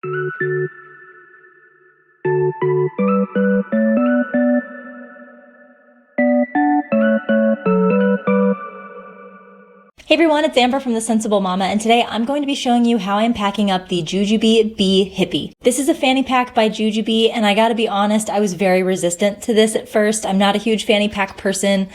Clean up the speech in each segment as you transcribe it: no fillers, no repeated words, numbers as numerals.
Hey everyone, it's Amber from the Sensible Mama, and today I'm going to be showing you how I'm packing up the Jujubee Be Hippie. This is a fanny pack by Jujubee, and I gotta be honest, I was very resistant to this at first. I'm not a huge fanny pack person.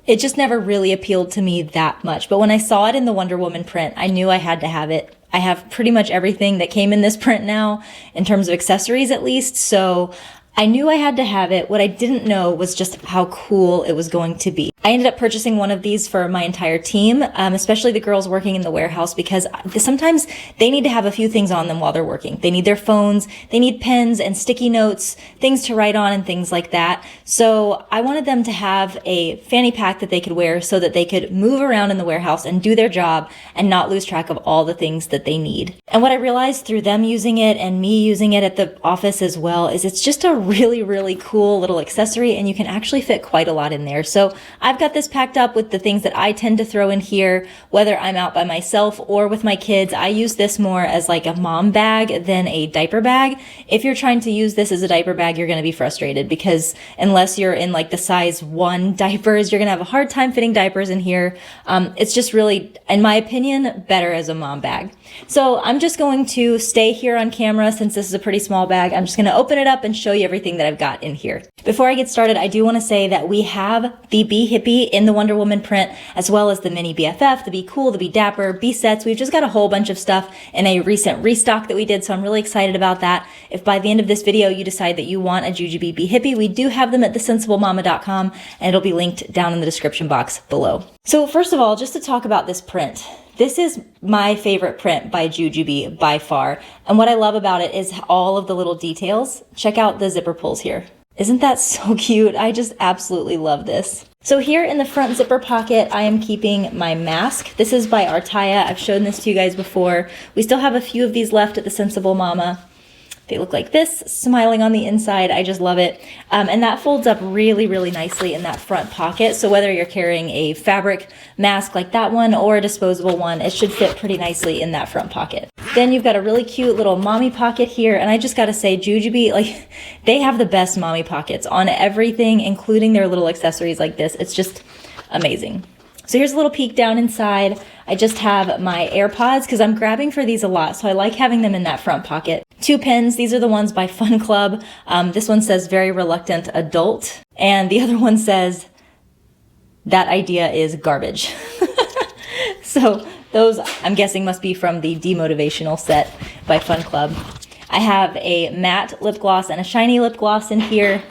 It just never really appealed to me that much. But when I saw it in the Wonder Woman print, I knew I had to have it. I have pretty much everything that came in this print now, in terms of accessories at least, so I knew I had to have it. What I didn't know was just how cool it was going to be. I ended up purchasing one of these for my entire team, especially the girls working in the warehouse, because sometimes they need to have a few things on them while they're working. They need their phones, they need pens and sticky notes, things to write on and things like that. So I wanted them to have a fanny pack that they could wear so that they could move around in the warehouse and do their job and not lose track of all the things that they need. And what I realized through them using it and me using it at the office as well is it's just a really, really cool little accessory, and you can actually fit quite a lot in there. So I've got this packed up with the things that I tend to throw in here, whether I'm out by myself or with my kids. I use this more as like a mom bag than a diaper bag. If you're trying to use this as a diaper bag, you're going to be frustrated because unless you're in like the size 1 diapers, you're going to have a hard time fitting diapers in here. It's just really, in my opinion, better as a mom bag. So I'm just going to stay here on camera since this is a pretty small bag. I'm just going to open it up and show you everything that I've got in here. Before I get started, I do want to say that we have the Be Hippie in the Wonder Woman print, as well as the Mini BFF, the Be Cool, the Be Dapper, Be Sets. We've just got a whole bunch of stuff in a recent restock that we did, so I'm really excited about that. If by the end of this video you decide that you want a Jujubee Be Hippie, we do have them at thesensiblemama.com, and it'll be linked down in the description box below. So first of all, just to talk about this print. This is my favorite print by Jujubee by far, and what I love about it is all of the little details. Check out the zipper pulls here. Isn't that so cute? I just absolutely love this. So here in the front zipper pocket, I am keeping my mask. This is by Artaya. I've shown this to you guys before. We still have a few of these left at the Sensible Mama. They look like this, smiling on the inside. I just love it. And that folds up really, really nicely in that front pocket. So whether you're carrying a fabric mask like that one or a disposable one, it should fit pretty nicely in that front pocket. Then you've got a really cute little mommy pocket here. And I just gotta say, Jujubee, like, they have the best mommy pockets on everything, including their little accessories like this. It's just amazing. So here's a little peek down inside. I just have my AirPods because I'm grabbing for these a lot, so I like having them in that front pocket. 2 pens, these are the ones by Fun Club. This one says very reluctant adult, and the other one says that idea is garbage. So those, I'm guessing, must be from the demotivational set by Fun Club. I have a matte lip gloss and a shiny lip gloss in here.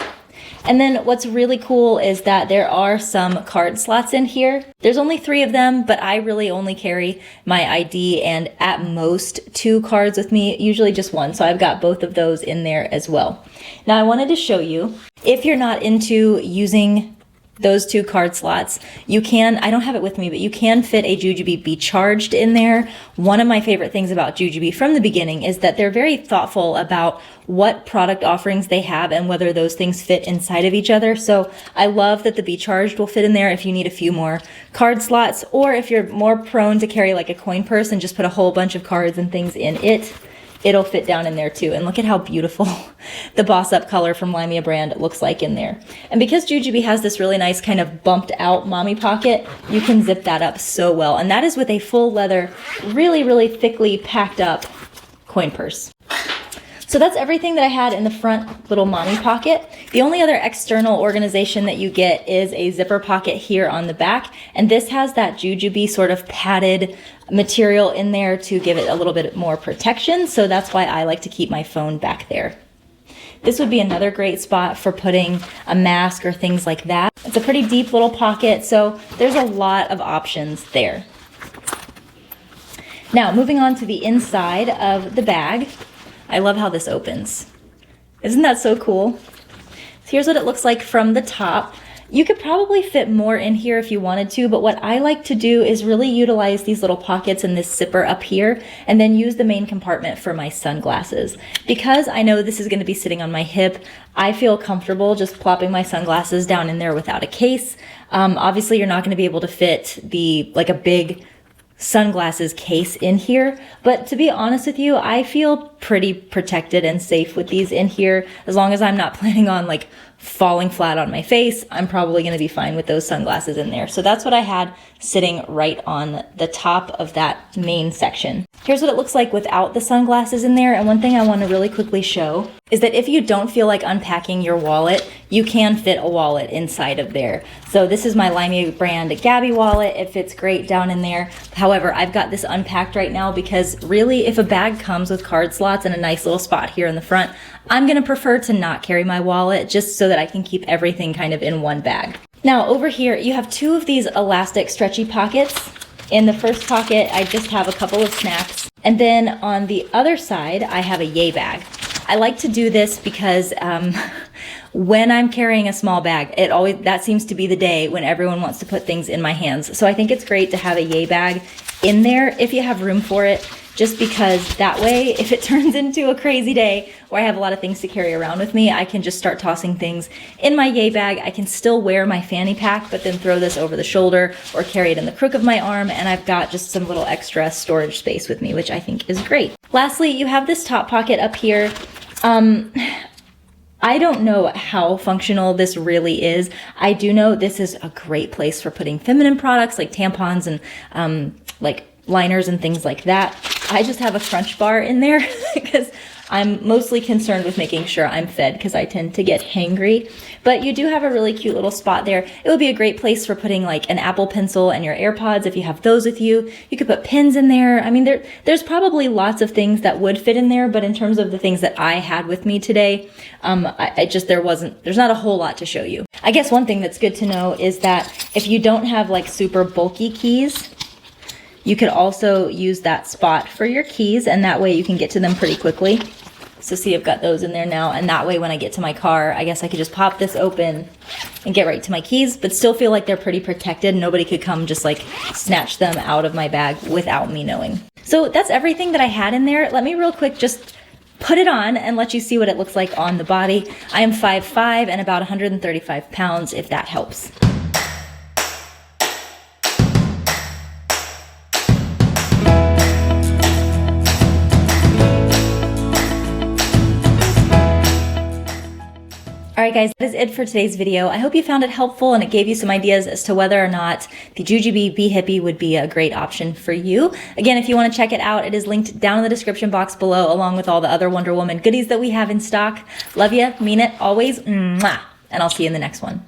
And then what's really cool is that there are some card slots in here. There's only 3 of them, but I really only carry my ID and at most 2 cards with me, usually just 1. So I've got both of those in there as well. Now I wanted to show you, if you're not into using those 2 card slots, you can, I don't have it with me, but you can fit a Jujubee Be Charged in there. One of my favorite things about Jujubee from the beginning is that they're very thoughtful about what product offerings they have and whether those things fit inside of each other. So I love that the Be Charged will fit in there if you need a few more card slots, or if you're more prone to carry like a coin purse and just put a whole bunch of cards and things in it. It'll fit down in there too. And look at how beautiful the Boss Up color from Limea brand looks like in there. And because Jujubee has this really nice kind of bumped out mommy pocket, you can zip that up so well. And that is with a full leather, really, really thickly packed up coin purse. So that's everything that I had in the front little mommy pocket. The only other external organization that you get is a zipper pocket here on the back. And this has that Jujubee sort of padded material in there to give it a little bit more protection. So that's why I like to keep my phone back there. This would be another great spot for putting a mask or things like that. It's a pretty deep little pocket, so there's a lot of options there. Now, moving on to the inside of the bag. I love how this opens. Isn't that so cool? So here's what it looks like from the top. You could probably fit more in here if you wanted to, but what I like to do is really utilize these little pockets and this zipper up here, and then use the main compartment for my sunglasses. Because I know this is going to be sitting on my hip, I feel comfortable just plopping my sunglasses down in there without a case. Obviously, you're not going to be able to fit the like a big sunglasses case in here, but to be honest with you, I feel pretty protected and safe with these in here. As long as I'm not planning on like falling flat on my face, I'm probably going to be fine with those sunglasses in there. So that's what I had sitting right on the top of that main section. Here's what it looks like without the sunglasses in there. And one thing I want to really quickly show is that if you don't feel like unpacking your wallet, you can fit a wallet inside of there. So this is my Limey brand Gabby wallet. It fits great down in there. However, I've got this unpacked right now because really, if a bag comes with card slots and a nice little spot here in the front, I'm going to prefer to not carry my wallet just so that I can keep everything kind of in one bag. Now over here, you have two of these elastic stretchy pockets. In the first pocket, I just have a couple of snacks. And then on the other side, I have a yay bag. I like to do this because when I'm carrying a small bag, that seems to be the day when everyone wants to put things in my hands. So I think it's great to have a yay bag in there if you have room for it, just because that way, if it turns into a crazy day where I have a lot of things to carry around with me, I can just start tossing things in my yay bag. I can still wear my fanny pack, but then throw this over the shoulder or carry it in the crook of my arm, and I've got just some little extra storage space with me, which I think is great. Lastly, you have this top pocket up here. I don't know how functional this really is. I do know this is a great place for putting feminine products like tampons and like liners and things like that. I just have a crunch bar in there because I'm mostly concerned with making sure I'm fed because I tend to get hangry. But you do have a really cute little spot there. It would be a great place for putting like an Apple Pencil and your AirPods if you have those with you. You could put pins in there. I mean, there's probably lots of things that would fit in there, but in terms of the things that I had with me today, there's not a whole lot to show you. I guess one thing that's good to know is that if you don't have like super bulky keys, you could also use that spot for your keys, and that way you can get to them pretty quickly. So see, I've got those in there now, and that way when I get to my car, I guess I could just pop this open and get right to my keys, but still feel like they're pretty protected. Nobody could come just like snatch them out of my bag without me knowing. So that's everything that I had in there. Let me real quick just put it on and let you see what it looks like on the body. I am 5'5" and about 135 pounds, if that helps. Alright guys, that is it for today's video. I hope you found it helpful and it gave you some ideas as to whether or not the Jujubee Be Hippie would be a great option for you. Again, if you want to check it out, it is linked down in the description box below, along with all the other Wonder Woman goodies that we have in stock. Love ya, mean it, always, mwah, and I'll see you in the next one.